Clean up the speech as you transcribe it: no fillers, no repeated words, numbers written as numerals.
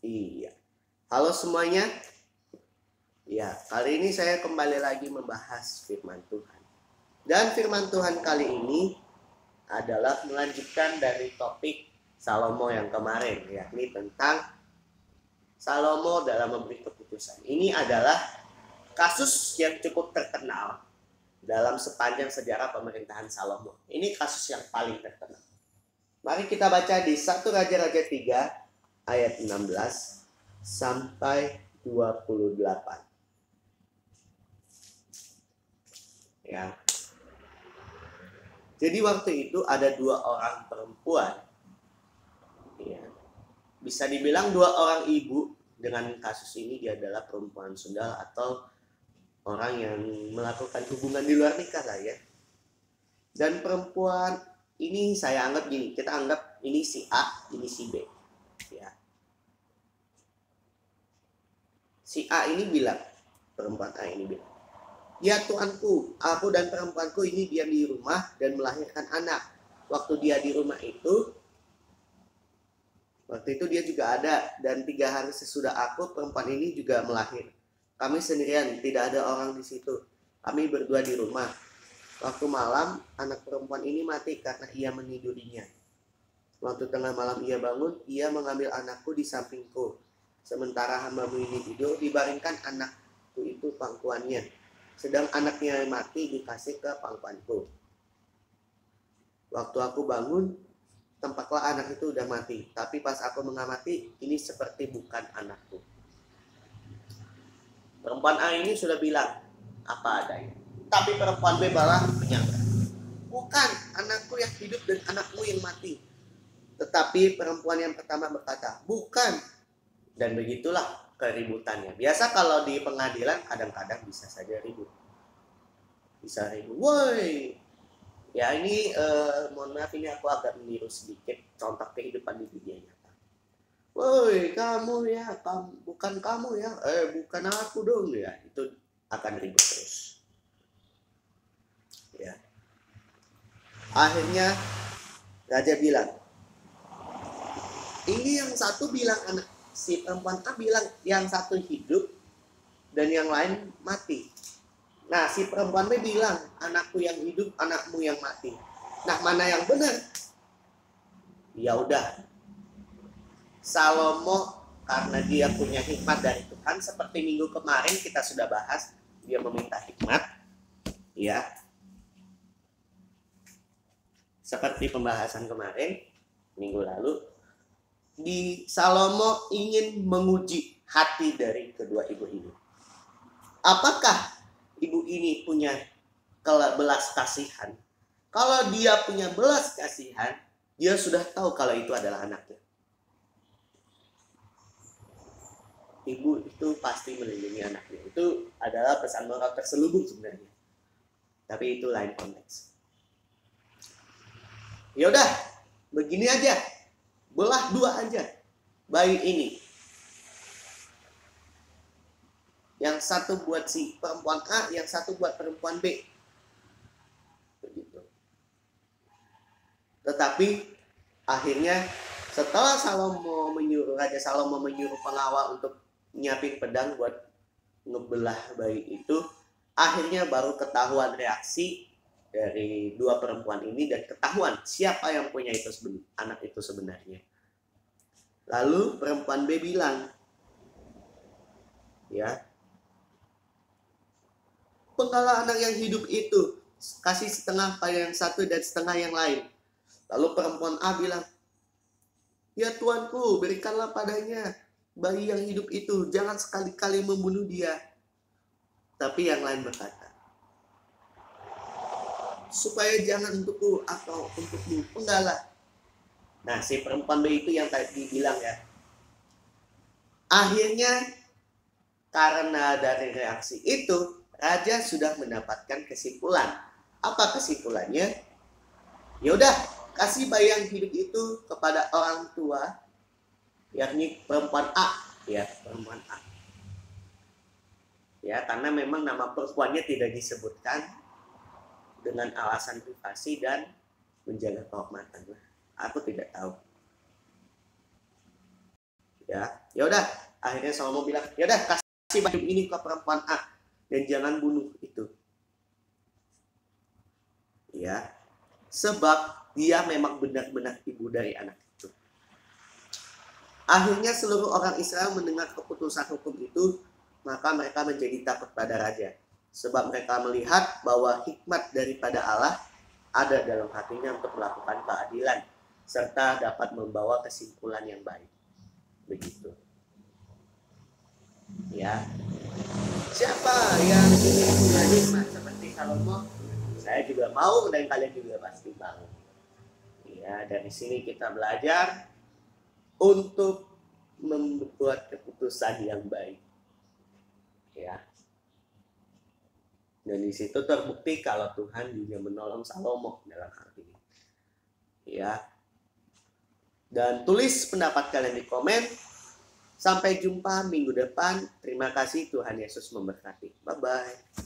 Iya. Halo semuanya. Ya, kali ini saya kembali lagi membahas firman Tuhan. Dan firman Tuhan kali ini adalah melanjutkan dari topik Salomo yang kemarin, yakni tentang Salomo dalam memberi keputusan. Ini adalah kasus yang cukup terkenal dalam sepanjang sejarah pemerintahan Salomo. Ini kasus yang paling terkenal. Mari kita baca di 1 Raja-Raja 3 ayat 16 sampai 28. Ya. Jadi waktu itu ada 2 orang perempuan. Ya. Bisa dibilang 2 orang ibu. Dengan kasus ini dia adalah perempuan sundal atau orang yang melakukan hubungan di luar nikah lah ya. Dan perempuan ini saya anggap gini, kita anggap ini si A, ini si B. Ya. Si A ini bilang, perempuan A ini bilang, "Ya Tuanku, aku dan perempuanku ini diam di rumah dan melahirkan anak. Waktu dia di rumah itu, waktu itu dia juga ada, dan 3 hari sesudah aku, perempuan ini juga melahir. Kami sendirian, tidak ada orang di situ. Kami berdua di rumah. Waktu malam, anak perempuan ini mati karena ia menidurinya. Waktu tengah malam ia bangun, ia mengambil anakku di sampingku. Sementara hambamu ini tidur, dibaringkan anakku itu pangkuannya. Sedang anaknya mati dikasih ke pangkuanku. Waktu aku bangun, tampaklah anak itu udah mati. Tapi pas aku mengamati, ini seperti bukan anakku." Perempuan A ini sudah bilang apa adanya. Tapi perempuan B malah menyangka, "Bukan anakku yang hidup dan anakmu yang mati." Tetapi perempuan yang pertama berkata, "Bukan." Dan begitulah keributannya. Biasa kalau di pengadilan kadang-kadang bisa saja ribut. Bisa ribut. Woi. Ya ini mohon maaf, ini aku agak meniru sedikit contoh kehidupan di dunia nyata. "Woi, kamu ya, bukan kamu ya. Bukan aku dong ya." Itu akan ribut terus. Ya. Akhirnya raja bilang, ini yang satu bilang anak, si perempuan A bilang yang satu hidup dan yang lain mati. Nah, si perempuan B bilang anakku yang hidup, anakmu yang mati. Nah, mana yang benar? Ya udah, Salomo karena dia punya hikmat dari Tuhan, seperti minggu kemarin kita sudah bahas, dia meminta hikmat, ya. Seperti pembahasan kemarin minggu lalu, di Salomo ingin menguji hati dari kedua ibu ini. Apakah ibu ini punya belas kasihan? Kalau dia punya belas kasihan, dia sudah tahu kalau itu adalah anaknya. Ibu itu pasti melindungi anaknya. Itu adalah pesan moral terselubung sebenarnya. Tapi itu lain konteks. Ya udah, begini aja. Belah 2 aja bayi ini. Yang satu buat si perempuan A, yang satu buat perempuan B. Begitu. Tetapi akhirnya setelah Raja Salomo menyuruh pengawal untuk nyiapin pedang buat ngebelah bayi itu, akhirnya baru ketahuan reaksi dari 2 perempuan ini dan ketahuan siapa yang punya anak itu sebenarnya. Lalu perempuan B bilang, ya, "Penggalah anak yang hidup itu, kasih setengah pada yang satu dan setengah yang lain." Lalu perempuan A bilang, "Ya Tuanku, berikanlah padanya bayi yang hidup itu, jangan sekali-kali membunuh dia." Tapi yang lain berkata, "Supaya jangan untukku atau untukmu, penggalah." Nah, si perempuan B itu yang tadi bilang ya. Akhirnya karena dari reaksi itu, raja sudah mendapatkan kesimpulan. Apa kesimpulannya? Ya udah, kasih bayi yang hidup itu kepada orang tua, yakni perempuan A, ya, perempuan A. Ya, karena memang nama perempuannya tidak disebutkan dengan alasan privasi dan menjaga kehormatan. Aku tidak tahu. Ya udah, akhirnya Salomo bilang, ya udah kasih baju ini ke perempuan A dan jangan bunuh itu. Ya, sebab dia memang benar-benar ibu dari anak itu. Akhirnya seluruh orang Israel mendengar keputusan hukum itu, maka mereka menjadi takut pada raja. Sebab mereka melihat bahwa hikmat daripada Allah ada dalam hatinya untuk melakukan keadilan, serta dapat membawa kesimpulan yang baik. Begitu. Ya. Siapa yang ingin punya hikmat seperti Salomo? Saya juga mau dan kalian juga pasti mau. Ya, dari sini kita belajar untuk membuat keputusan yang baik. Ya. Dan di situ terbukti kalau Tuhan juga menolong Salomo dalam hal ini. Ya. Dan tulis pendapat kalian di komen. Sampai jumpa minggu depan. Terima kasih, Tuhan Yesus memberkati. Bye-bye.